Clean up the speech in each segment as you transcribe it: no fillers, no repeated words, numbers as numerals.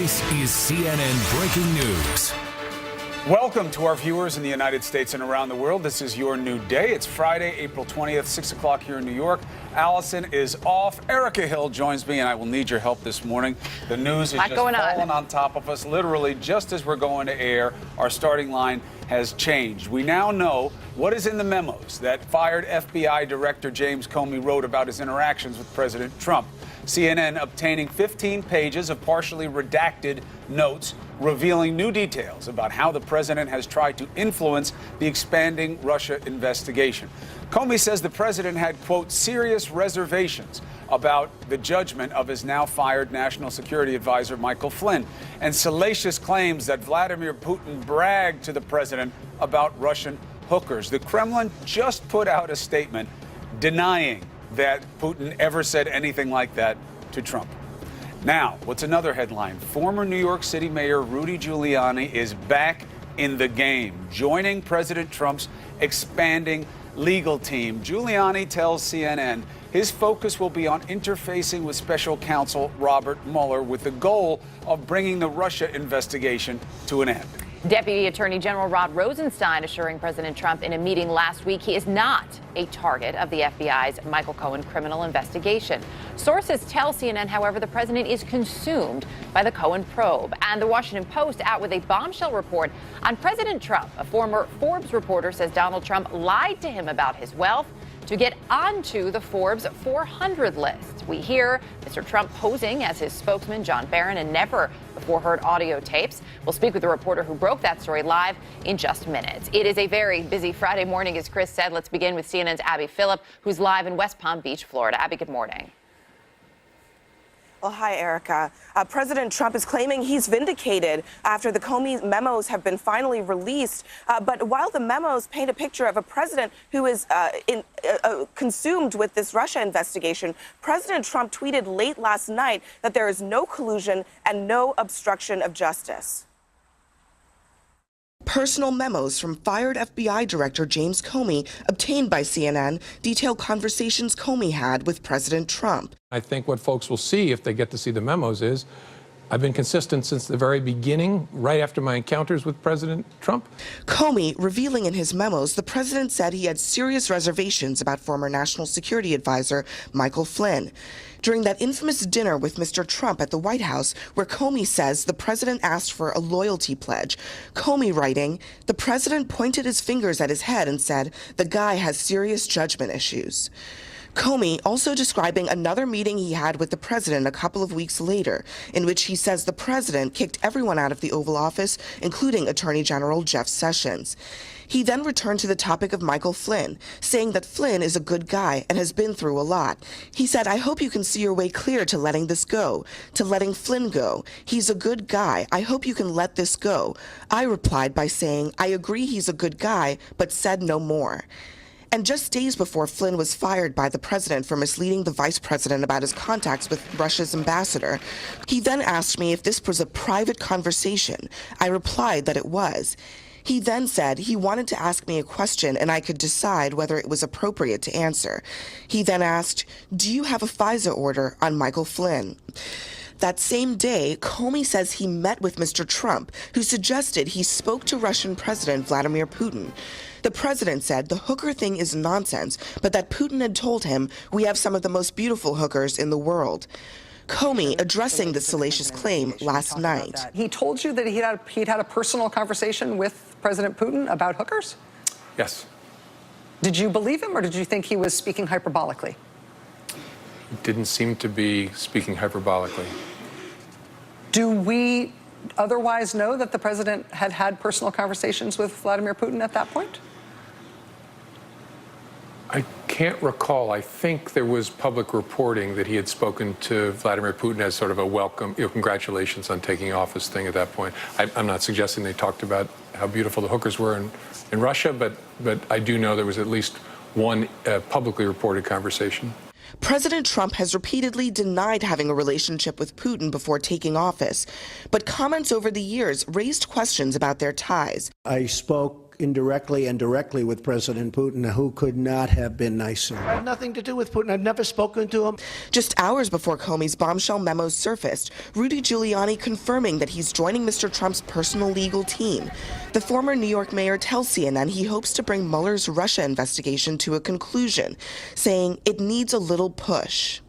This is CNN Breaking News. Welcome to our viewers in the United States and around the world. This is your new day. It's Friday, April 20th, 6 o'clock here in New York. Allison is off. Erica Hill joins me, and I will need your help this morning. The news is just falling on top of us. Literally, just as we're going to air, our starting line has changed. We now know what is in the memos that fired FBI Director James Comey wrote about his interactions with President Trump. CNN obtaining 15 pages of partially redacted notes revealing new details about how the president has tried to influence the expanding Russia investigation. Comey says the president had, quote, serious reservations about the judgment of his now fired national security advisor, Michael Flynn, and salacious claims that Vladimir Putin bragged to the president about Russian hookers. The Kremlin just put out a statement denying that Putin ever said anything like that to Trump. Now, what's another headline? Former New York City Mayor Rudy Giuliani is back in the game, joining President Trump's expanding legal team. Giuliani tells CNN his focus will be on interfacing with special counsel Robert Mueller with the goal of bringing the Russia investigation to an end. Deputy Attorney General Rod Rosenstein assuring President Trump in a meeting last week he is not a target of the FBI's Michael Cohen criminal investigation. Sources tell CNN, however, the president is consumed by the Cohen probe. And the Washington Post out with a bombshell report on President Trump. A former Forbes reporter says Donald Trump lied to him about his wealth to get onto the Forbes 400 list. We hear Mr. Trump posing as his spokesman, John Barron, and never before heard audio tapes. We'll speak with the reporter who broke that story live in just minutes. It is a very busy Friday morning, as Chris said. Let's begin with CNN's Abby Phillip, who's live in West Palm Beach, Florida. Abby, good morning. Well, hi, Erica. President Trump is claiming he's vindicated after the Comey memos have been finally released. But while the memos paint a picture of a president who is consumed with this Russia investigation, President Trump tweeted late last night that there is no collusion and no obstruction of justice. Personal memos from fired FBI Director James Comey, obtained by CNN, detail conversations Comey had with President Trump. I think what folks will see if they get to see the memos is I've been consistent since the very beginning, right after my encounters with President Trump. Comey revealing in his memos the president said he had serious reservations about former National Security Advisor Michael Flynn. During that infamous dinner with Mr. Trump at the White House, where Comey says the president asked for a loyalty pledge. Comey writing, the president pointed his fingers at his head and said, the guy has serious judgment issues. Comey also describing another meeting he had with the president a couple of weeks later, in which he says the president kicked everyone out of the Oval Office, including Attorney General Jeff Sessions. He then returned to the topic of Michael Flynn, saying that Flynn is a good guy and has been through a lot. He said, I hope you can see your way clear to letting this go, to letting Flynn go. He's a good guy. I hope you can let this go. I replied by saying, I agree he's a good guy, but said no more. And just days before Flynn was fired by the president for misleading the vice president about his contacts with Russia's ambassador, he then asked me if this was a private conversation. I replied that it was. He then said he wanted to ask me a question and I could decide whether it was appropriate to answer. He then asked, do you have a FISA order on Michael Flynn? That same day, Comey says he met with Mr. Trump, who suggested he spoke to Russian President Vladimir Putin. The president said the hooker thing is nonsense, but that Putin had told him we have some of the most beautiful hookers in the world. Comey addressing the salacious claim last night. He told you that he'd had a personal conversation with President Putin about hookers? Yes. Did you believe him, or did you think he was speaking hyperbolically? He didn't seem to be speaking hyperbolically. Do we otherwise know that the president had had personal conversations with Vladimir Putin at that point? I can't recall. I think there was public reporting that he had spoken to Vladimir Putin as sort of a welcome, congratulations on taking office thing at that point. I'm not suggesting they talked about how beautiful the hookers were in Russia, but I do know there was at least one publicly reported conversation. President Trump has repeatedly denied having a relationship with Putin before taking office, but comments over the years raised questions about their ties. I spoke spoke indirectly and directly with President Putin, who could not have been nicer. I have nothing to do with Putin. I've never spoken to him. Just hours before Comey's bombshell memos surfaced, Rudy Giuliani confirming that he's joining Mr. Trump's personal legal team. The former New York mayor tells CNN he hopes to bring Mueller's Russia investigation to a conclusion, saying it needs a little push.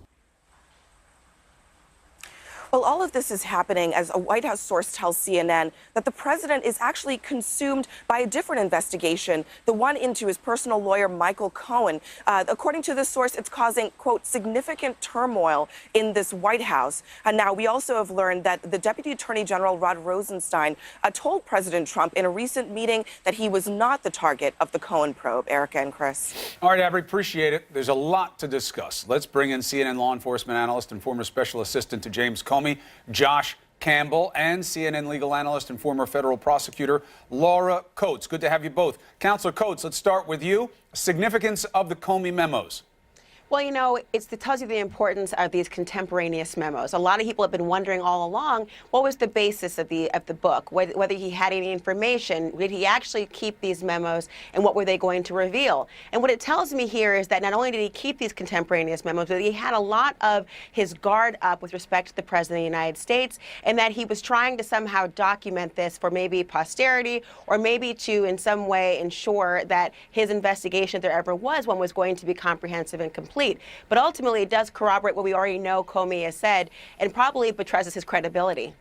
Well, all of this is happening as a White House source tells CNN that the president is actually consumed by a different investigation, the one into his personal lawyer, Michael Cohen. According to this source, it's causing, quote, significant turmoil in this White House. And now we also have learned that the Deputy Attorney General Rod Rosenstein told President Trump in a recent meeting that he was not the target of the Cohen probe. Erica and Chris. All right, Avery, appreciate it. There's a lot to discuss. Let's bring in CNN law enforcement analyst and former special assistant to James Comey, Josh Campbell, and CNN legal analyst and former federal prosecutor Laura Coates. Good to have you both. Counselor Coates, let's start with you. Significance of the Comey memos. Well, you know, it tells you the importance of these contemporaneous memos. A lot of people have been wondering all along, what was the basis of the book? Whether he had any information, did he actually keep these memos, and what were they going to reveal? And what it tells me here is that not only did he keep these contemporaneous memos, but he had a lot of his guard up with respect to the President of the United States, and that he was trying to somehow document this for maybe posterity, or maybe to in some way ensure that his investigation, if there ever was one, was going to be comprehensive and complete. But ultimately, it does corroborate what we already know Comey has said, and probably buttresses his credibility.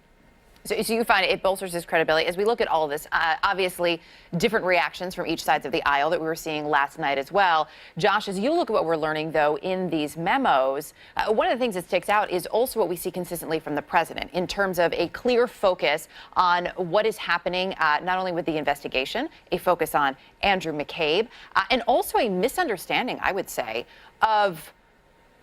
So you find it bolsters his credibility. As we look at all of this, obviously different reactions from each side of the aisle that we were seeing last night as well. Josh, as you look at what we're learning, though, in these memos, one of the things that sticks out is also what we see consistently from the president in terms of a clear focus on what is happening, not only with the investigation, a focus on Andrew McCabe, and also a misunderstanding, I would say, of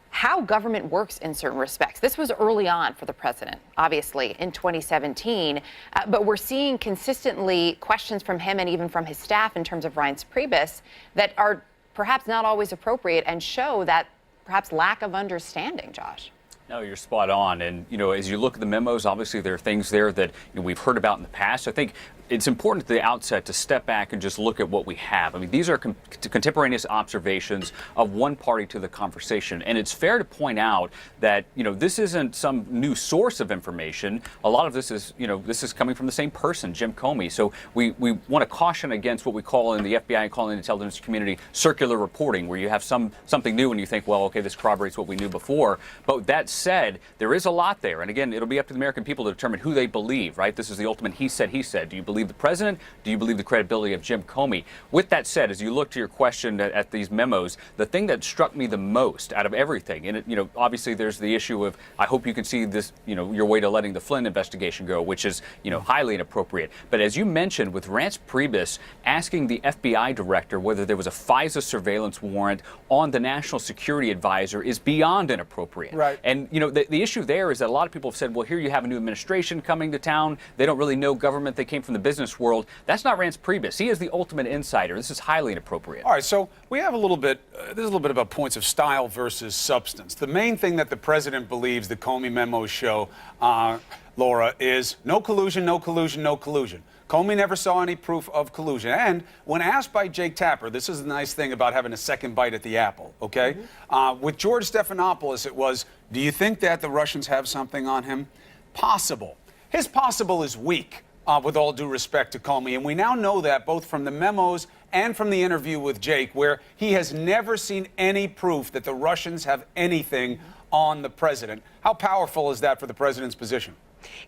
how government works in certain respects. This was early on for the president, obviously, in 2017, but we're seeing consistently questions from him and even from his staff in terms of Reince Priebus that are perhaps not always appropriate and show that perhaps lack of understanding, Josh. No, you're spot on. And, you know, as you look at the memos, obviously there are things there that we've heard about in the past. I think it's important at the outset to step back and just look at what we have. I mean, these are contemporaneous observations of one party to the conversation. And it's fair to point out that, you know, this isn't some new source of information. A lot of this is, you know, this is coming from the same person, Jim Comey. So we want to caution against what we call in the FBI and calling the intelligence community circular reporting, where you have something new and you think, well, okay, this corroborates what we knew before. But that said, there is a lot there. And again, it'll be up to the American people to determine who they believe, right? This is the ultimate he said, he said. Do you believe the president? Do you believe the credibility of Jim Comey? With that said, as you look to your question at these memos, the thing that struck me the most out of everything, and you know, obviously there's the issue of, I hope you can see this, you know, your way to letting the Flynn investigation go, which is, you know, highly inappropriate. But as you mentioned, with Reince Priebus asking the FBI director whether there was a FISA surveillance warrant on the national security advisor is beyond inappropriate. Right. And you know, the issue there is that a lot of people have said, well, here you have a new administration coming to town. They don't really know government. They came from the business world. That's not Reince Priebus. He is the ultimate insider. This is highly inappropriate. All right, so we have a little bit, there's a little bit about points of style versus substance. The main thing that the president believes the Comey memos show, Laura, is no collusion, no collusion, no collusion. Comey never saw any proof of collusion. And when asked by Jake Tapper, this is the nice thing about having a second bite at the apple, okay? With George Stephanopoulos, it was, do you think that the Russians have something on him? Possible. His possible is weak, with all due respect to Comey. And we now know that both from the memos and from the interview with Jake, where he has never seen any proof that the Russians have anything on the president. How powerful is that for the president's position?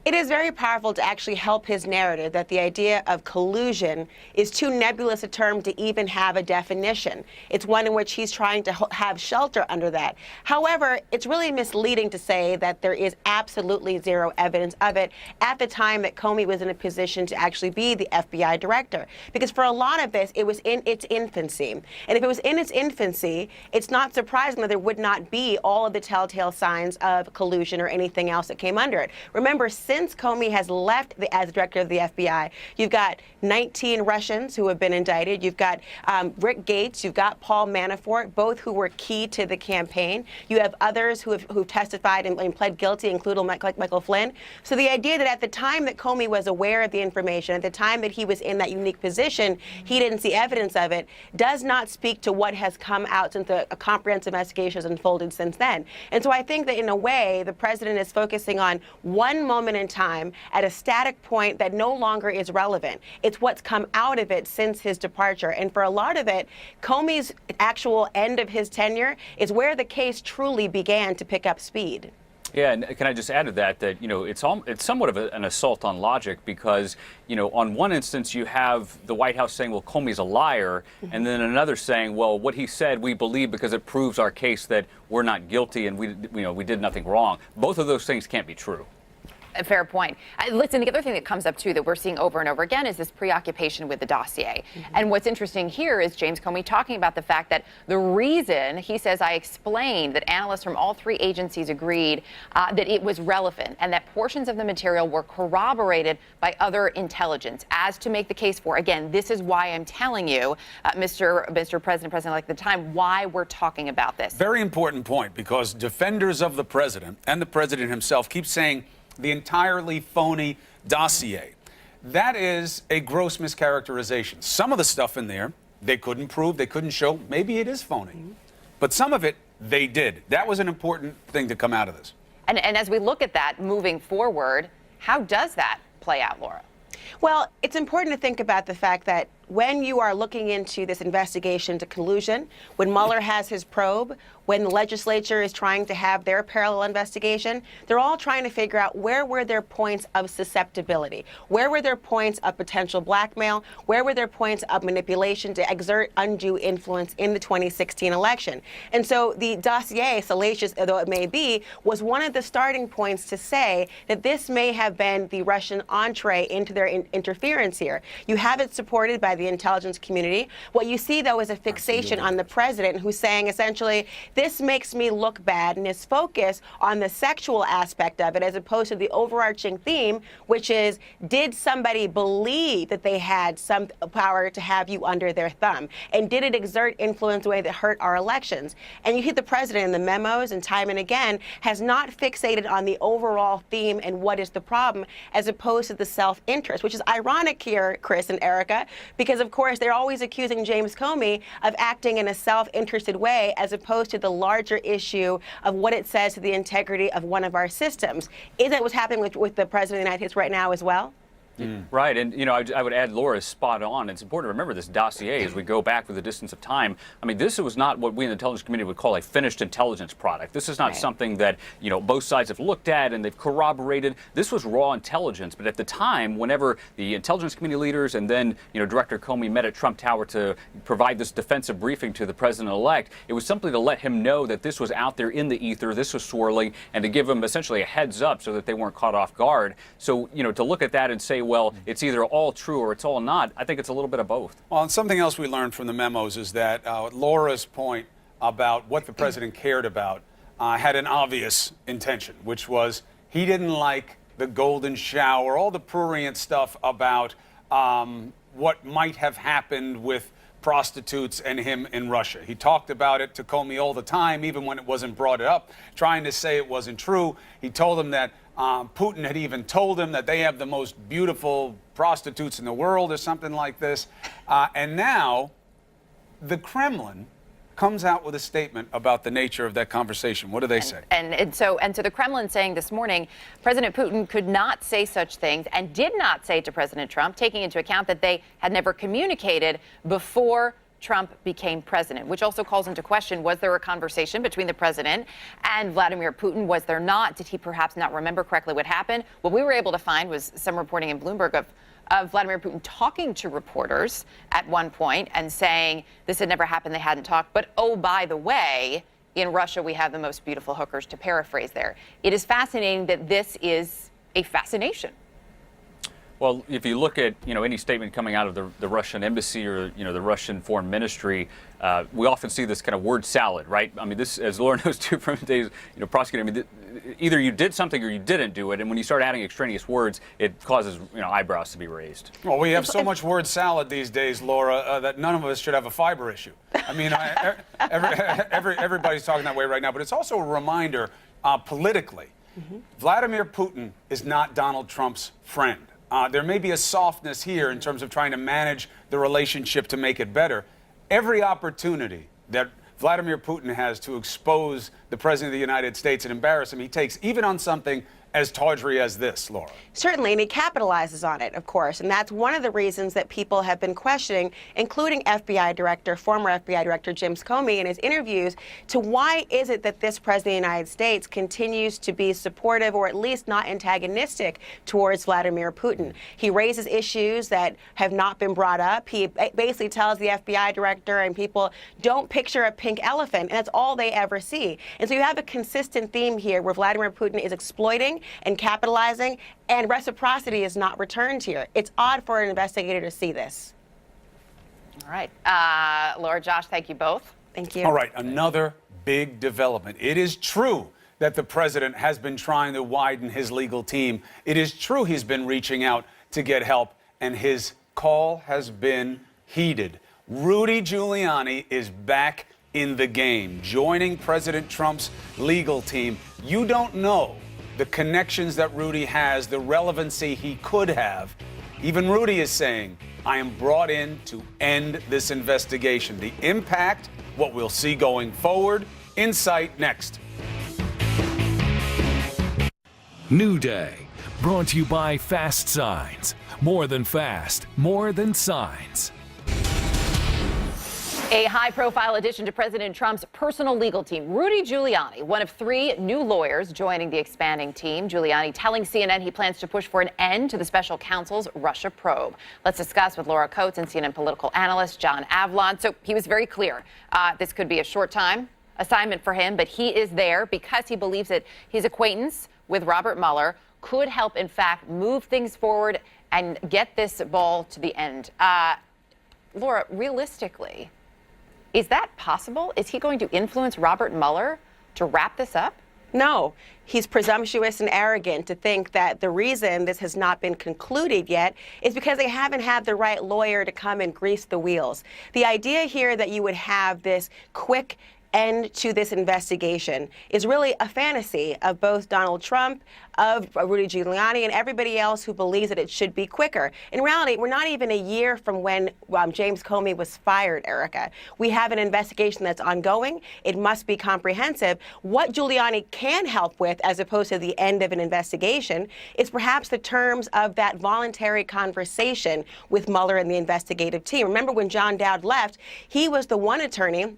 It is very powerful to actually help his narrative that the idea of collusion is too nebulous a term to even have a definition. It's one in which he's trying to have shelter under that. However, it's really misleading to say that there is absolutely zero evidence of it at the time that Comey was in a position to actually be the FBI director. Because for a lot of this, it was in its infancy. And if it was in its infancy, it's not surprising that there would not be all of the telltale signs of collusion or anything else that came under it. Remember, remember, since Comey has left as director of the FBI, you've got 19 Russians who have been indicted. You've got Rick Gates. You've got Paul Manafort, both who were key to the campaign. You have others who've testified and pled guilty, including Michael Flynn. So the idea that at the time that Comey was aware of the information, at the time that he was in that unique position, he didn't see evidence of it, does not speak to what has come out since a comprehensive investigation has unfolded since then. And so I think that in a way, the president is focusing on one moment in time at a static point that no longer is relevant. It's what's come out of it since his departure. And for a lot of it, Comey's actual end of his tenure is where the case truly began to pick up speed. Yeah, and can I just add to that it's somewhat of an assault on logic because, on one instance you have the White House saying, well, Comey's a liar, and then another saying, well, what he said we believe because it proves our case that we're not guilty and we did nothing wrong. Both of those things can't be true. A fair point. Listen, the other thing that comes up, too, that we're seeing over and over again is this preoccupation with the dossier. And what's interesting here is James Comey talking about the fact that the reason, he says, I explained that analysts from all three agencies agreed that it was relevant and that portions of the material were corroborated by other intelligence as to make the case for, again, this is why I'm telling you, Mr. President-elect at the time, why we're talking about this. Very important point, because defenders of the president and the president himself keep saying the entirely phony dossier. That is a gross mischaracterization. Some of the stuff in there, they couldn't prove, they couldn't show, maybe it is phony. But some of it, they did. That was an important thing to come out of this. And as we look at that moving forward, how does that play out, Laura? Well, it's important to think about the fact that when you are looking into this investigation to collusion, when Mueller has his probe, when the legislature is trying to have their parallel investigation, they're all trying to figure out where were their points of susceptibility, where were their points of potential blackmail, where were their points of manipulation to exert undue influence in the 2016 election. And so the dossier, salacious though it may be, was one of the starting points to say that this may have been the Russian entree into their interference here. You have it supported by the intelligence community. What you see, though, is a fixation on the president who's saying essentially, this makes me look bad, and his focus on the sexual aspect of it as opposed to the overarching theme, which is, did somebody believe that they had some power to have you under their thumb? And did it exert influence in a way that hurt our elections? And you hit the president in the memos, and time and again, has not fixated on the overall theme and what is the problem, as opposed to the self-interest, which is ironic here, Chris and Erica, because, of course, they're always accusing James Comey of acting in a self-interested way as opposed to the larger issue of what it says to the integrity of one of our systems. Is that what's happening with the President of the United States right now as well? Right, and I would add Laura's spot on. It's important to remember this dossier as we go back with the distance of time. I mean, this was not what we in the intelligence community would call a finished intelligence product. This is not something that both sides have looked at and they've corroborated. This was raw intelligence. But at the time, whenever the intelligence community leaders and then Director Comey met at Trump Tower to provide this defensive briefing to the president-elect, it was simply to let him know that this was out there in the ether, this was swirling, and to give him essentially a heads up so that they weren't caught off guard. So to look at that and say, well, it's either all true or it's all not, I think it's a little bit of both. Well, and something else we learned from the memos is that Laura's point about what the president cared about had an obvious intention, which was he didn't like the golden shower, all the prurient stuff about what might have happened with prostitutes and him in Russia. He talked about it to Comey all the time, even when it wasn't brought up, trying to say it wasn't true. He told him that Putin had even told him that they have the most beautiful prostitutes in the world or something like this. And now the Kremlin comes out with a statement about the nature of that conversation. What do they say? And so the Kremlin saying this morning, President Putin could not say such things and did not say to President Trump, taking into account that they had never communicated before Trump became president, which also calls into question, was there a conversation between the president and Vladimir Putin? Was there not? Did he perhaps not remember correctly what happened? What we were able to find was some reporting in Bloomberg of Vladimir Putin talking to reporters at one point and saying this had never happened, they hadn't talked. But, oh, by the way, in Russia, we have the most beautiful hookers, to paraphrase there. It is fascinating that this is a fascination. Well, if you look at any statement coming out of the Russian embassy or the Russian foreign ministry, we often see this kind of word salad, right? I mean, this, as Laura knows too from days prosecuting. I mean, either you did something or you didn't do it, and when you start adding extraneous words, it causes eyebrows to be raised. Well, we have so much word salad these days, Laura, that none of us should have a fiber issue. I mean, everybody's talking that way right now, but it's also a reminder politically. Vladimir Putin is not Donald Trump's friend. There may be a softness here in terms of trying to manage the relationship to make it better. Every opportunity that Vladimir Putin has to expose the President of the United States and embarrass him, he takes, even on something as tawdry as this, Laura. Certainly, and he capitalizes on it, of course, and that's one of the reasons that people have been questioning, including former FBI Director James Comey in his interviews, to why is it that this President of the United States continues to be supportive or at least not antagonistic towards Vladimir Putin. He raises issues that have not been brought up. He basically tells the FBI Director and people, don't picture a pink elephant, and that's all they ever see. And so you have a consistent theme here where Vladimir Putin is exploiting and capitalizing, and reciprocity is not returned here. It's odd for an investigator to see this. All right. Laura, Josh, thank you both. Thank you. All right, another big development. It is true that the president has been trying to widen his legal team. It is true he's been reaching out to get help, and his call has been heeded. Rudy Giuliani is back in the game, joining President Trump's legal team. You don't know the connections that Rudy has, the relevancy he could have. Even Rudy is saying, I am brought in to end this investigation. The impact, what we'll see going forward. Insight next. New Day, brought to you by Fast Signs. More than fast, more than signs. A high-profile addition to President Trump's personal legal team, Rudy Giuliani, one of 3 new lawyers joining the expanding team. Giuliani telling CNN he plans to push for an end to the special counsel's Russia probe. Let's discuss with Laura Coates and CNN political analyst John Avlon. So he was very clear. This could be a short-time assignment for him, but he is there because he believes that his acquaintance with Robert Mueller could help, in fact, move things forward and get this ball to the end. Laura, realistically, is that possible? Is he going to influence Robert Mueller to wrap this up? No. He's presumptuous and arrogant to think that the reason this has not been concluded yet is because they haven't had the right lawyer to come and grease the wheels. The idea here that you would have this quick end to this investigation is really a fantasy of both Donald Trump, of Rudy Giuliani, and everybody else who believes that it should be quicker. In reality, we're not even a year from when James Comey was fired, Erica. We have an investigation that's ongoing. It must be comprehensive. What Giuliani can help with, as opposed to the end of an investigation, is perhaps the terms of that voluntary conversation with Mueller and the investigative team. Remember when John Dowd left, he was the one attorney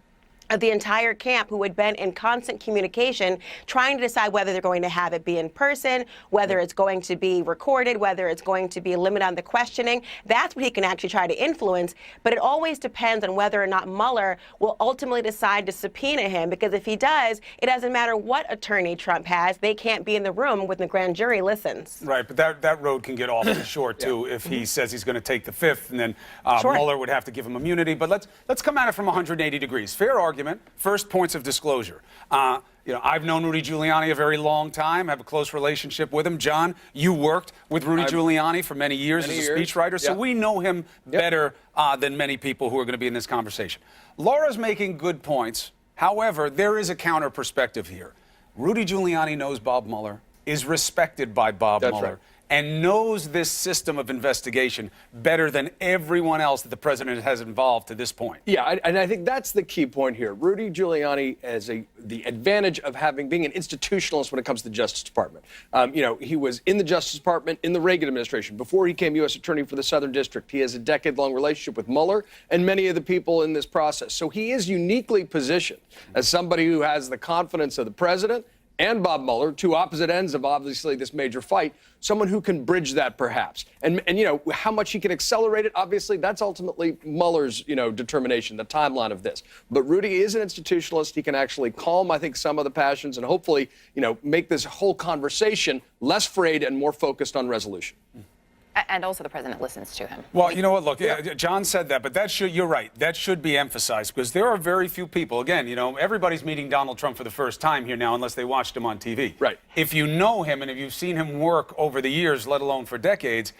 of the entire camp who had been in constant communication trying to decide whether they're going to have it be in person, whether it's going to be recorded, whether it's going to be a limit on the questioning. That's what he can actually try to influence. But it always depends on whether or not Mueller will ultimately decide to subpoena him, because if he does, it doesn't matter what attorney Trump has. They can't be in the room when the grand jury listens. Right, but that road can get awfully short, too, if he says he's going to take the 5th, and then Mueller would have to give him immunity. But let's come at it from 180 degrees. Fair argument. First, points of disclosure. I've known Rudy Giuliani a very long time, have a close relationship with him. John, you worked with Rudy Giuliani for many years as a speechwriter, so we know him better than many people who are going to be in this conversation. Laura's making good points. However, there is a counter perspective here. Rudy Giuliani knows Bob Mueller, is respected by Bob Mueller, and knows this system of investigation better than everyone else that the president has involved to this point. Yeah, and I think that's the key point here. Rudy Giuliani has the advantage of being an institutionalist when it comes to the Justice Department. He was in the Justice Department in the Reagan administration. Before he became U.S. Attorney for the Southern District, he has a decade-long relationship with Mueller and many of the people in this process. So he is uniquely positioned as somebody who has the confidence of the president and Bob Mueller, 2 opposite ends of obviously this major fight, someone who can bridge that perhaps. And how much he can accelerate it, obviously, that's ultimately Mueller's, determination, the timeline of this. But Rudy is an institutionalist. He can actually calm, I think, some of the passions and hopefully, make this whole conversation less frayed and more focused on resolution. And also the president listens to him. Well, you know what? Look, John said that, but you're right. That should be emphasized because there are very few people. Again, everybody's meeting Donald Trump for the first time here now, unless they watched him on TV. Right. If you know him and if you've seen him work over the years, let alone for decades,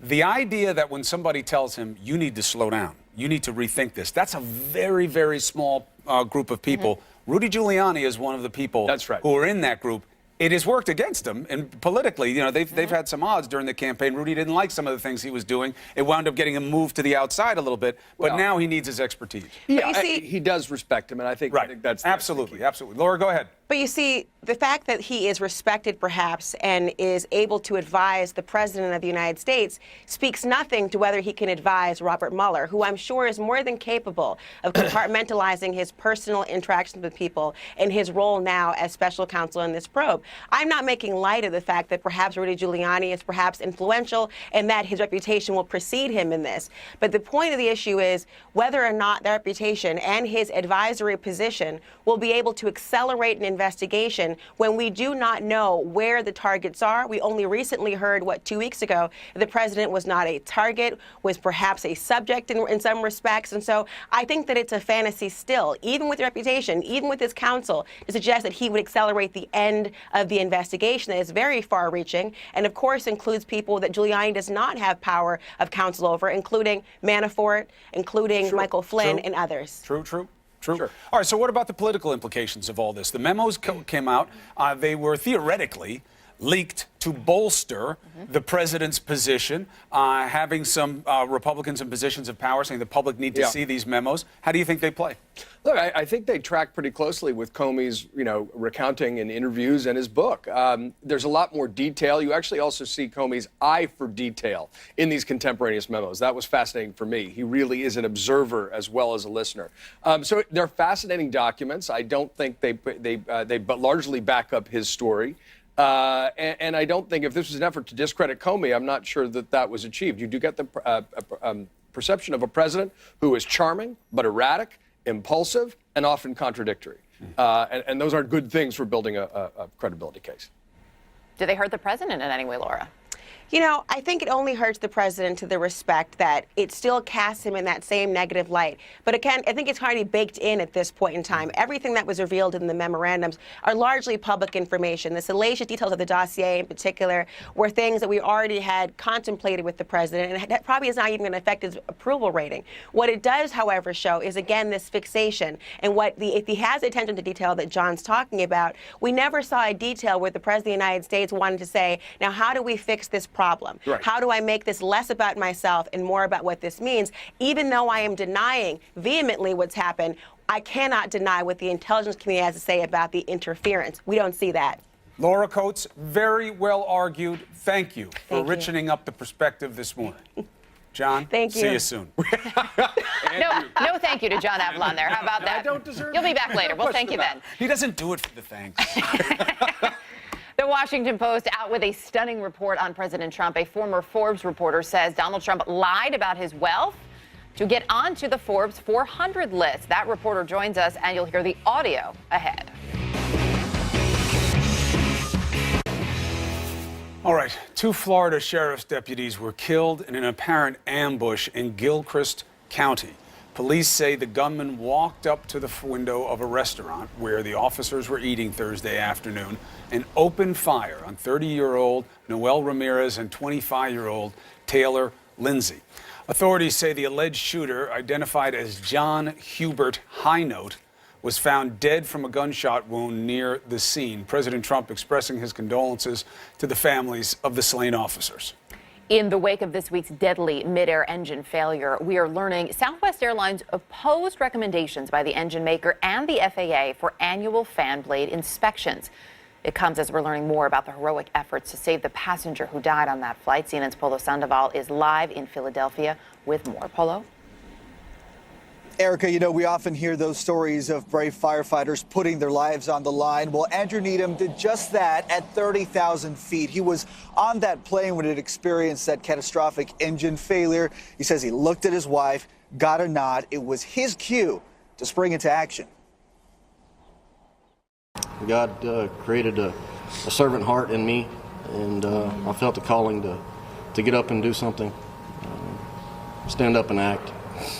the idea that when somebody tells him, you need to slow down, you need to rethink this, that's a very, very small group of people. Rudy Giuliani is one of the people who are in that group. It has worked against him, and politically, they've had some odds during the campaign. Rudy didn't like some of the things he was doing. It wound up getting him moved to the outside a little bit, but now he needs his expertise. Yeah, he does respect him, and I think that's absolutely. Laura, go ahead. But you see, the fact that he is respected, perhaps, and is able to advise the President of the United States speaks nothing to whether he can advise Robert Mueller, who I'm sure is more than capable of compartmentalizing his personal interactions with people and his role now as special counsel in this probe. I'm not making light of the fact that perhaps Rudy Giuliani is perhaps influential and that his reputation will precede him in this. But the point of the issue is whether or not that reputation and his advisory position will be able to accelerate an investigation when we do not know where the targets are. We only recently heard, 2 weeks ago, the president was not a target, was perhaps a subject in some respects. And so I think that it's a fantasy still, even with reputation, even with his counsel, to suggest that he would accelerate the end of the investigation that is very far-reaching and, of course, includes people that Giuliani does not have power of counsel over, including Manafort, including Michael Flynn, and others. True. Sure. All right, so what about the political implications of all this? The memos came out. They were theoretically leaked to bolster the president's position, having some Republicans in positions of power saying the public need to see these memos. How do you think they play? Look, I think they track pretty closely with Comey's, recounting in interviews and his book. There's a lot more detail. You actually also see Comey's eye for detail in these contemporaneous memos. That was fascinating for me. He really is an observer as well as a listener. So they're fascinating documents. I don't think they largely back up his story. And I don't think if this was an effort to discredit Comey, I'm not sure that was achieved. You do get the perception of a president who is charming but erratic, impulsive, and often contradictory. And those aren't good things for building a credibility case. Do they hurt the president in any way, Laura? I think it only hurts the president to the respect that it still casts him in that same negative light. But again, I think it's already baked in at this point in time. Everything that was revealed in the memorandums are largely public information. The salacious details of the dossier in particular were things that we already had contemplated with the president, and that probably is not even going to affect his approval rating. What it does, however, show is, again, this fixation. And if he has attention to detail that John's talking about, we never saw a detail where the president of the United States wanted to say, now, how do we fix this problem? Right. How do I make this less about myself and more about what this means? Even though I am denying vehemently what's happened, I cannot deny what the intelligence community has to say about the interference. We don't see that. Laura Coates, very well argued. Thank you for richening up the perspective this morning. John, thank you. See you soon. No thank you to John Avalon there. How about that? I don't deserve You'll be back later. Well, thank you then. He doesn't do it for the thanks. The Washington Post out with a stunning report on President Trump. A former Forbes reporter says Donald Trump lied about his wealth to get onto the Forbes 400 list. That reporter joins us, and you'll hear the audio ahead. All right, 2 Florida sheriff's deputies were killed in an apparent ambush in Gilchrist County. Police say the gunman walked up to the window of a restaurant where the officers were eating Thursday afternoon and opened fire on 30-year-old Noel Ramirez and 25-year-old Taylor Lindsay. Authorities say the alleged shooter, identified as John Hubert Highnote, was found dead from a gunshot wound near the scene. President Trump expressing his condolences to the families of the slain officers. In the wake of this week's deadly mid-air engine failure, we are learning Southwest Airlines opposed recommendations by the engine maker and the FAA for annual fan blade inspections. It comes as we're learning more about the heroic efforts to save the passenger who died on that flight. CNN's Polo Sandoval is live in Philadelphia with more. Polo? Erica, we often hear those stories of brave firefighters putting their lives on the line. Well, Andrew Needham did just that at 30,000 feet. He was on that plane when it experienced that catastrophic engine failure. He says he looked at his wife, got a nod. It was his cue to spring into action. God created a servant heart in me, and I felt a calling to to get up and do something, stand up and act.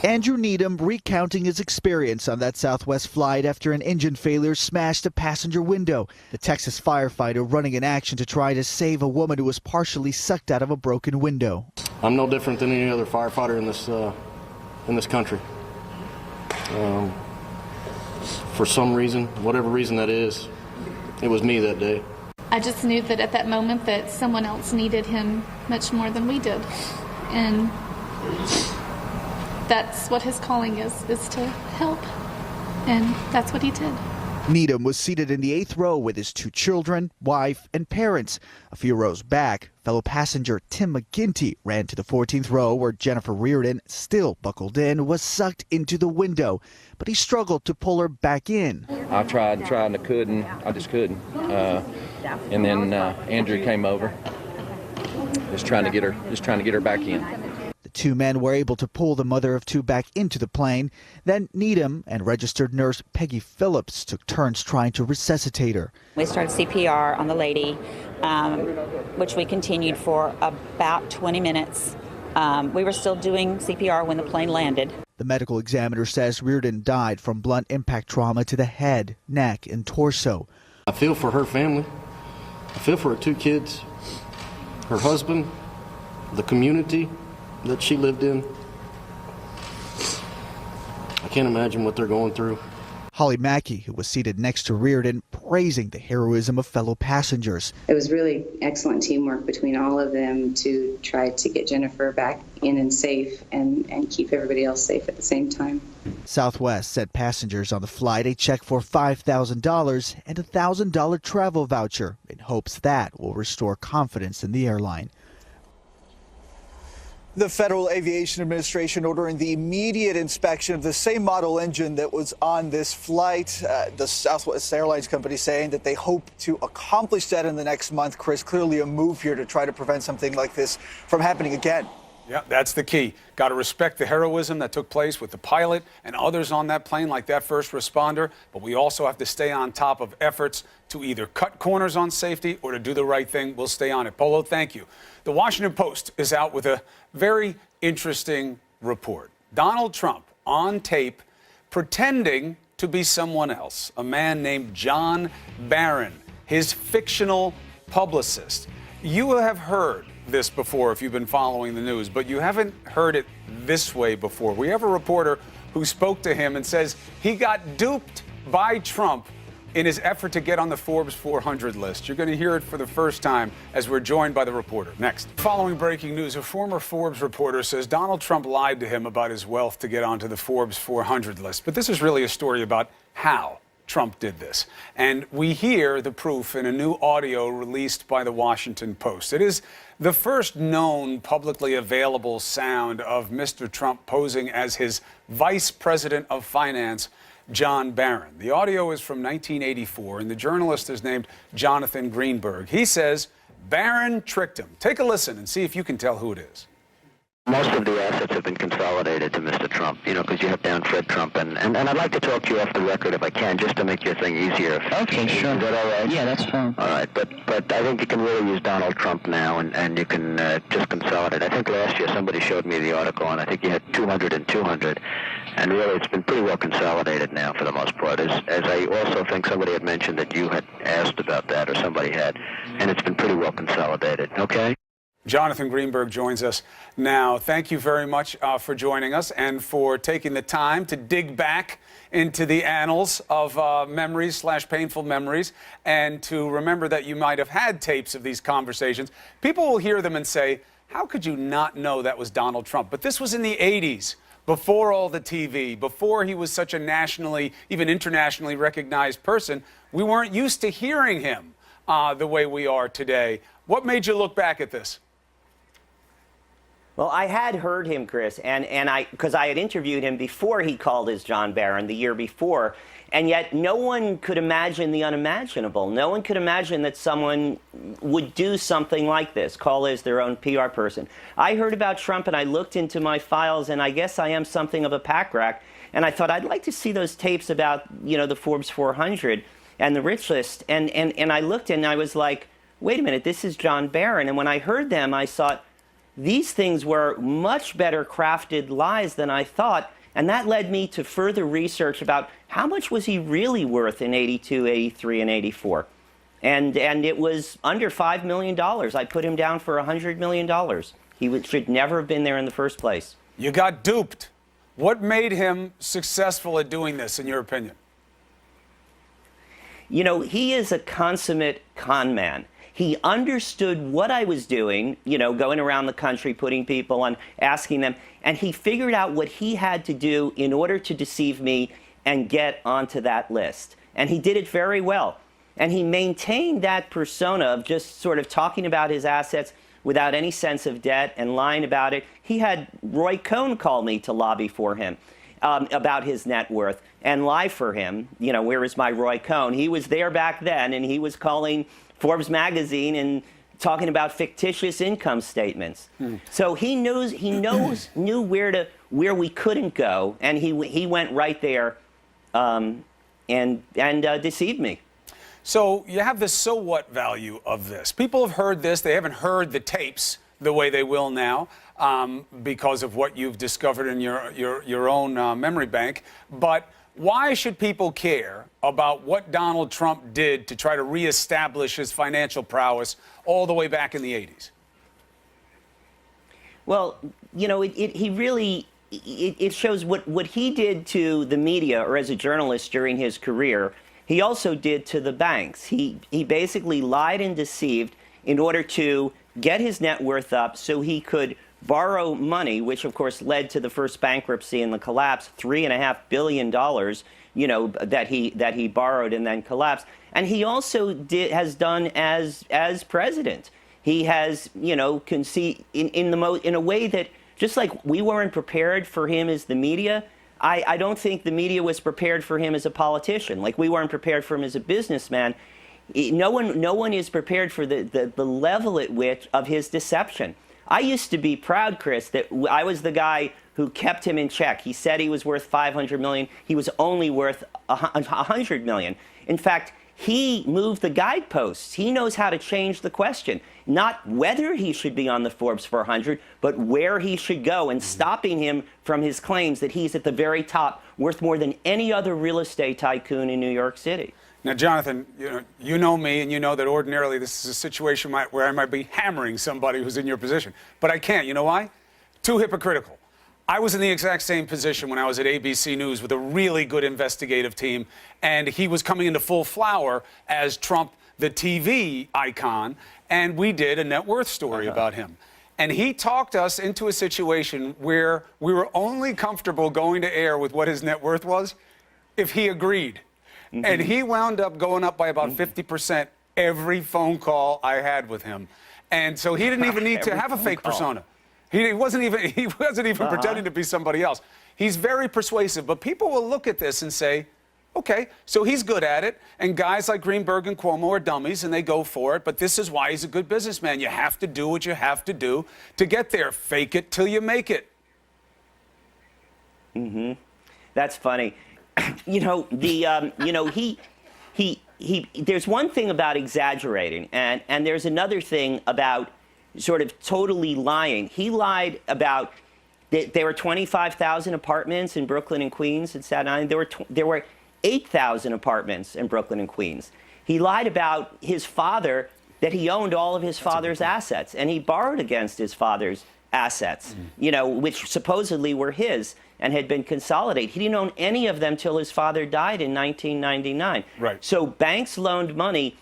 Andrew Needham recounting his experience on that Southwest flight after an engine failure smashed a passenger window. The Texas firefighter running in action to try to save a woman who was partially sucked out of a broken window. I'm no different than any other firefighter in this country. For some reason, whatever reason that is, it was me that day. I just knew that at that moment that someone else needed him much more than we did. And that's what his calling is to help. And that's what he did. Needham was seated in the 8th row with his 2 children, wife, and parents. A few rows back, fellow passenger Tim McGinty ran to the 14th row where Jennifer Reardon, still buckled in, was sucked into the window. But he struggled to pull her back in. I tried and I couldn't. I just couldn't. And then Andrew came over, just trying to get her back in. The 2 men were able to pull the mother of 2 back into the plane. Then Needham and registered nurse Peggy Phillips took turns trying to resuscitate her. We started CPR on the lady, which we continued for about 20 minutes. We were still doing CPR when the plane landed. The medical examiner says Reardon died from blunt impact trauma to the head, neck, and torso. I feel for her family. I feel for her 2 kids, her husband, the community that she lived in. I can't imagine what they're going through. Holly Mackey, who was seated next to Reardon, praising the heroism of fellow passengers. It was really excellent teamwork between all of them to try to get Jennifer back in and safe and keep everybody else safe at the same time. Southwest sent passengers on the flight a check for $5,000 and a $1,000 travel voucher in hopes that will restore confidence in the airline. The Federal Aviation Administration ordering the immediate inspection of the same model engine that was on this flight. The Southwest Airlines company saying that they hope to accomplish that in the next month. Chris, clearly a move here to try to prevent something like this from happening again. Yeah, that's the key. Got to respect the heroism that took place with the pilot and others on that plane, like that first responder. But we also have to stay on top of efforts to either cut corners on safety or to do the right thing. We'll stay on it. Polo, thank you. The Washington Post is out with a very interesting report. Donald Trump on tape pretending to be someone else, a man named John Barron, his fictional publicist. You have heard this before if you've been following the news, but you haven't heard it this way before. We have a reporter who spoke to him and says he got duped by Trump in his effort to get on the Forbes 400 list. You're going to hear it for the first time as we're joined by the reporter. Next. Following breaking news, a former Forbes reporter says Donald Trump lied to him about his wealth to get onto the Forbes 400 list. But this is really a story about how Trump did this. And we hear the proof in a new audio released by the Washington Post. It is the first known publicly available sound of Mr. Trump posing as his vice president of finance, John Barron. The audio is from 1984, and the journalist is named Jonathan Greenberg. He says Barron tricked him. Take a listen and see if you can tell who it is. Most of the assets have been consolidated to Mr. Trump, because you have down Fred Trump. And I'd like to talk to you off the record if I can, just to make your thing easier. Okay, sure. Is that all right? Yeah, that's fine. All right, but I think you can really use Donald Trump now, and you can just consolidate. I think last year somebody showed me the article, and I think you had 200 and 200. And really, it's been pretty well consolidated now for the most part. As I also think somebody had mentioned that you had asked about that, or somebody had, and it's been pretty well consolidated. Okay? Jonathan Greenberg joins us now. Thank you very much for joining us and for taking the time to dig back into the annals of memories/painful memories, and to remember that you might have had tapes of these conversations. People will hear them and say, how could you not know that was Donald Trump? But this was in the 80s, before all the TV, before he was such a nationally, even internationally recognized person. We weren't used to hearing him the way we are today. What made you look back at this? Well, I had heard him, Chris, because I had interviewed him before he called his John Barron the year before, and yet no one could imagine the unimaginable. No one could imagine that someone would do something like this, call his their own PR person. I heard about Trump, and I looked into my files, and I guess I am something of a pack rat, and I thought I'd like to see those tapes about, the Forbes 400 and the rich list, and I looked and I was like, wait a minute, this is John Barron, and when I heard them, I thought, these things were much better crafted lies than I thought. And that led me to further research about how much was he really worth in 82, 83, and 84. And it was under $5 million. I put him down for $100 million. He should never have been there in the first place. You got duped. What made him successful at doing this, in your opinion? You know, he is a consummate con man. He understood what I was doing, you know, going around the country, putting people on, asking them, and he figured out what he had to do in order to deceive me and get onto that list. And he did it very well. And he maintained that persona of just sort of talking about his assets without any sense of debt and lying about it. He had Roy Cohn call me to lobby for him about his net worth and lie for him. You know, where is my Roy Cohn? He was there back then, and he was calling Forbes magazine and talking about fictitious income statements. So he knew where we couldn't go, and he went right there and deceived me. So you have this so what value of this. People have heard this. They haven't heard the tapes the way they will now because of what you've discovered in your own memory bank. But why should people care about what Donald Trump did to try to reestablish his financial prowess all the way back in the 80s? Well, you know, it shows what he did to the media or as a journalist during his career. He also did to the banks. He basically lied and deceived in order to get his net worth up so he could borrow money, which of course led to the first bankruptcy and the collapse, $3.5 billion, you know, that he borrowed and then collapsed. And he also has done as president. He has, you know, in a way that just like we weren't prepared for him as the media, I don't think the media was prepared for him as a politician. Like we weren't prepared for him as a businessman. No one is prepared for the level at which of his deception. I used to be proud, Chris, that I was the guy who kept him in check. He said he was worth $500 million. He was only worth $100 million. In fact, he moved the guideposts. He knows how to change the question. Not whether he should be on the Forbes 400, but where he should go, and stopping him from his claims that he's at the very top, worth more than any other real estate tycoon in New York City. Now, Jonathan, you know me, and you know that ordinarily this is a situation where I might be hammering somebody who's in your position. But I can't. You know why? Too hypocritical. I was in the exact same position when I was at ABC News with a really good investigative team, and he was coming into full flower as Trump, the TV icon, and we did a net worth story about him. And he talked us into a situation where we were only comfortable going to air with what his net worth was if he agreed. And he wound up going up by about 50% every phone call I had with him. And so he didn't even need to have a fake persona. He wasn't even pretending to be somebody else. He's very persuasive, but people will look at this and say, okay, so he's good at it, and guys like Greenberg and Cuomo are dummies, and they go for it, but this is why he's a good businessman. You have to do what you have to do to get there. Fake it till you make it. That's funny. You know, there's one thing about exaggerating, and there's another thing about sort of totally lying. He lied about there were 25,000 apartments in Brooklyn and Queens and Staten Island. There were 8,000 apartments in Brooklyn and Queens. He lied about his father, that he owned all of his father's assets, and he borrowed against his father's assets, you know, which supposedly were his and had been consolidated. He didn't own any of them till his father died in 1999. Right. So banks loaned money.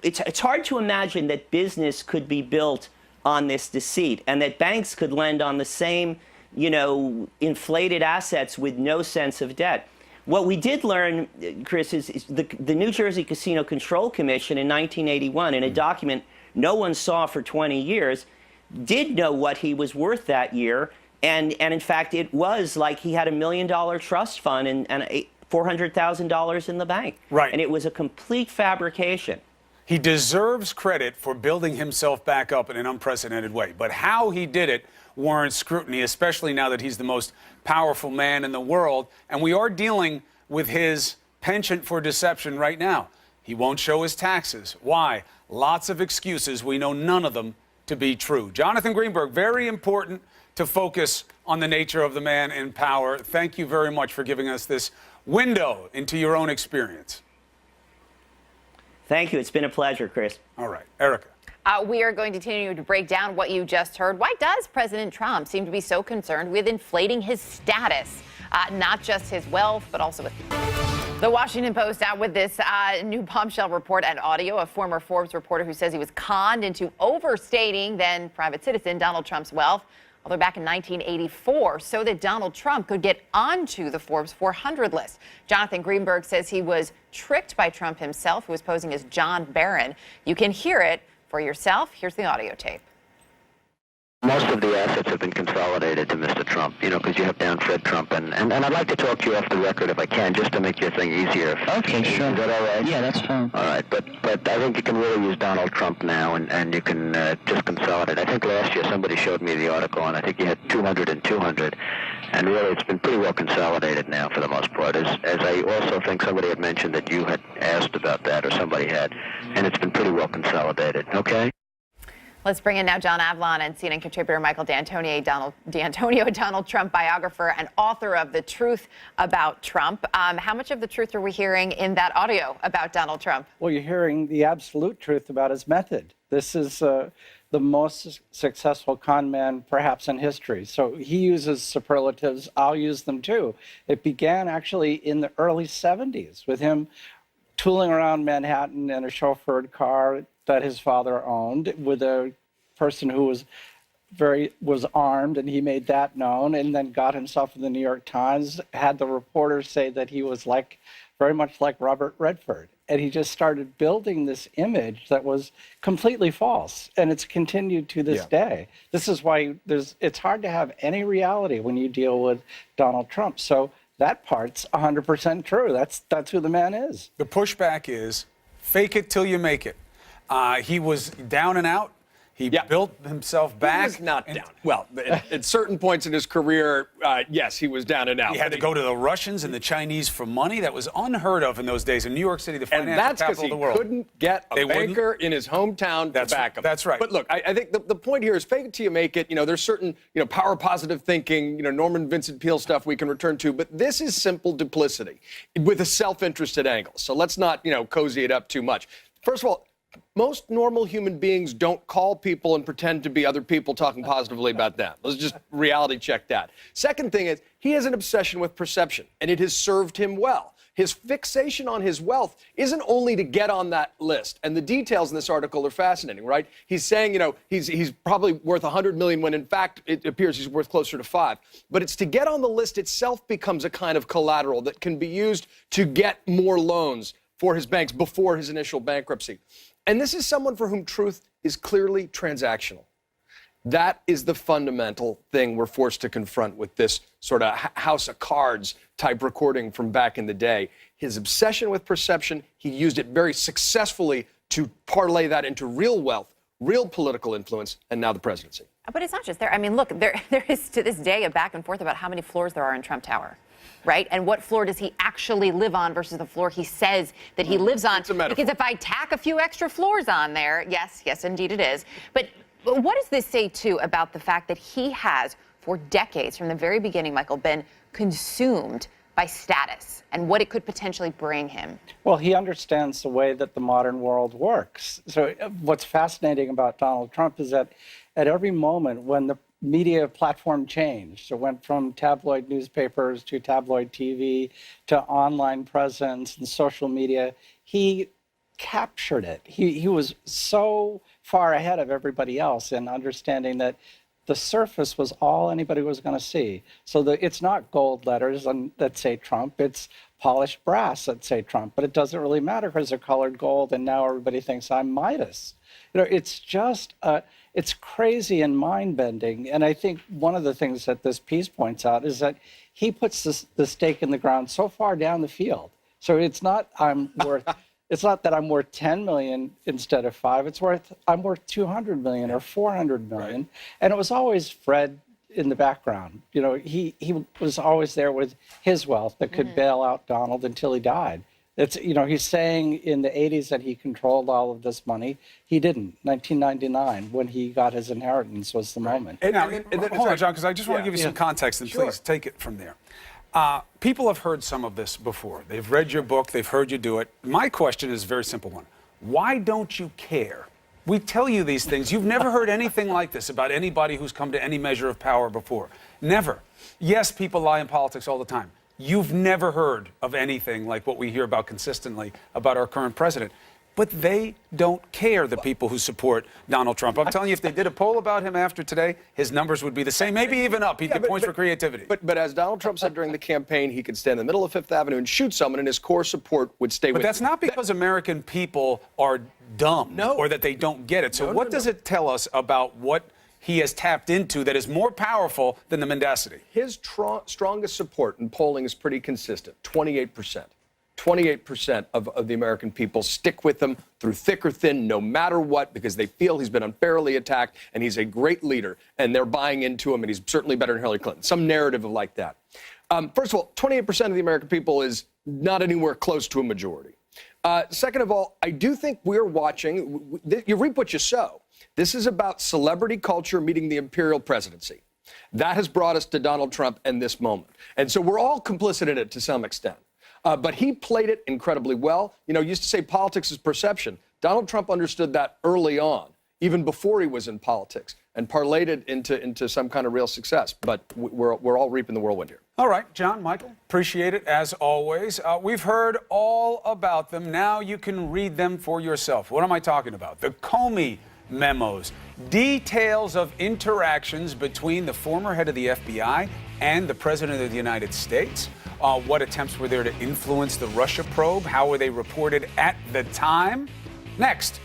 It's hard to imagine that business could be built on this deceit, and that banks could lend on the same, you know, inflated assets with no sense of debt. What we did learn, Chris, is the New Jersey Casino Control Commission in 1981, in a document no one saw for 20 years, did know what he was worth that year. And in fact, it was like he had $1 million trust fund and $400,000 in the bank. Right. And it was a complete fabrication. He deserves credit for building himself back up in an unprecedented way. But how he did it warrants scrutiny, especially now that he's the most powerful man in the world. And we are dealing with his penchant for deception right now. He won't show his taxes. Why? Lots of excuses. We know none of them to be true. Jonathan Greenberg, very important to focus on the nature of the man in power. Thank you very much for giving us this window into your own experience. Thank you. It's been a pleasure, Chris. All right. Erica. We are going to continue to break down what you just heard. Why does President Trump seem to be so concerned with inflating his status? Not just his wealth, but also with... The Washington Post out with this new bombshell report and audio of former Forbes reporter who says he was conned into overstating then private citizen Donald Trump's wealth all the way back in 1984 so that Donald Trump could get onto the Forbes 400 list. Jonathan Greenberg says he was tricked by Trump himself, who was posing as John Barron. You can hear it for yourself. Here's the audio tape. Most of the assets have been consolidated to Mr. Trump, because you have down Fred Trump. And I'd like to talk to you off the record if I can, just to make your thing easier. Okay, sure. Is that all right? Yeah, that's fine. All right, but I think you can really use Donald Trump now, and you can just consolidate. I think last year somebody showed me the article, and I think you had 200 and 200. And really, it's been pretty well consolidated now for the most part. As I also think somebody had mentioned that you had asked about that, or somebody had, and it's been pretty well consolidated. Okay? Let's bring in now John Avlon and CNN contributor Michael D'Antonio, Donald Trump biographer and author of The Truth About Trump. How much of the truth are we hearing in that audio about Donald Trump? Well, you're hearing the absolute truth about his method. This is the most successful con man perhaps in history. So he uses superlatives. I'll use them too. It began actually in the early 70s with him tooling around Manhattan in a chauffeured car that his father owned with a person who was armed, and he made that known, and then got himself in the New York Times, had the reporters say that he was very much like Robert Redford. And he just started building this image that was completely false. And it's continued to this day. This is why it's hard to have any reality when you deal with Donald Trump. So that part's 100% true. That's who the man is. The pushback is fake it till you make it. He was down and out. He built himself back. He was not down. Well, at certain points in his career, yes, he was down and out. He had to go to the Russians and the Chinese for money. That was unheard of in those days in New York City, the financial capital of the world. And that's because he couldn't get a banker in his hometown to back him. That's right. But look, I think the point here is fake it till you make it. There's certain, power positive thinking, Norman Vincent Peale stuff we can return to. But this is simple duplicity with a self-interested angle. So let's not, cozy it up too much. First of all, most normal human beings don't call people and pretend to be other people talking positively about them. Let's just reality check that. Second thing is, he has an obsession with perception, and it has served him well. His fixation on his wealth isn't only to get on that list, and the details in this article are fascinating, right? He's saying, he's probably worth 100 million when in fact it appears he's worth closer to 5. But it's to get on the list itself becomes a kind of collateral that can be used to get more loans for his banks before his initial bankruptcy. And this is someone for whom truth is clearly transactional. That is the fundamental thing we're forced to confront with this sort of House of Cards type recording from back in the day. His obsession with perception, he used it very successfully to parlay that into real wealth, real political influence, and now the presidency. But it's not just there. I mean, look, there is to this day a back and forth about how many floors there are in Trump Tower. Right? And what floor does he actually live on versus the floor he says that he lives on? It's a metaphor. Because if I tack a few extra floors on there, yes, indeed it is. But what does this say, too, about the fact that he has, for decades, from the very beginning, Michael, been consumed by status and what it could potentially bring him? Well, he understands the way that the modern world works. So what's fascinating about Donald Trump is that at every moment when the media platform changed. So it went from tabloid newspapers to tabloid TV to online presence and social media. He captured it. He was so far ahead of everybody else in understanding that the surface was all anybody was going to see. So it's not gold letters that say Trump. It's polished brass that say Trump. But it doesn't really matter because they're colored gold, and now everybody thinks I'm Midas. It's just it's crazy and mind-bending. And I think one of the things that this piece points out is that he puts the stake in the ground so far down the field. So it's not it's not that I'm worth 10 million instead of 5. I'm worth 200 million or 400 million. Right. And it was always Fred in the background. He was always there with his wealth that could bail out Donald until he died. It's, he's saying in the 80s that he controlled all of this money. He didn't. 1999, when he got his inheritance, was the moment. And now, hold on, John, because I just want to give you some context, and please take it from there. People have heard some of this before. They've read your book. They've heard you do it. My question is a very simple one. Why don't you care? We tell you these things. You've never heard anything like this about anybody who's come to any measure of power before. Never. Yes, people lie in politics all the time. You've never heard of anything like what we hear about consistently about our current president. But they don't care, the people who support Donald Trump. I'm telling you, if they did a poll about him after today, his numbers would be the same, maybe even up. He'd get points for creativity. But as Donald Trump said during the campaign, he could stand in the middle of Fifth Avenue and shoot someone, and his core support would stay with him. But that's not because American people are dumb or that they don't get it. So what does it tell us about what he has tapped into that is more powerful than the mendacity? His strongest support in polling is pretty consistent, 28%. 28% of the American people stick with him through thick or thin, no matter what, because they feel he's been unfairly attacked and he's a great leader, and they're buying into him, and he's certainly better than Hillary Clinton. Some narrative of like that. First of all, 28% of the American people is not anywhere close to a majority. Second of all, I do think we're watching, you reap what you sow. This is about celebrity culture meeting the imperial presidency. That has brought us to Donald Trump and this moment. And so we're all complicit in it to some extent. But he played it incredibly well. Used to say politics is perception. Donald Trump understood that early on, even before he was in politics, and parlayed it into some kind of real success. But we're all reaping the whirlwind here. All right, John, Michael, appreciate it as always. We've heard all about them. Now you can read them for yourself. What am I talking about? The Comey memos, details of interactions between the former head of the FBI and the President of the United States. What attempts were there to influence the Russia probe? How were they reported at the time? Next.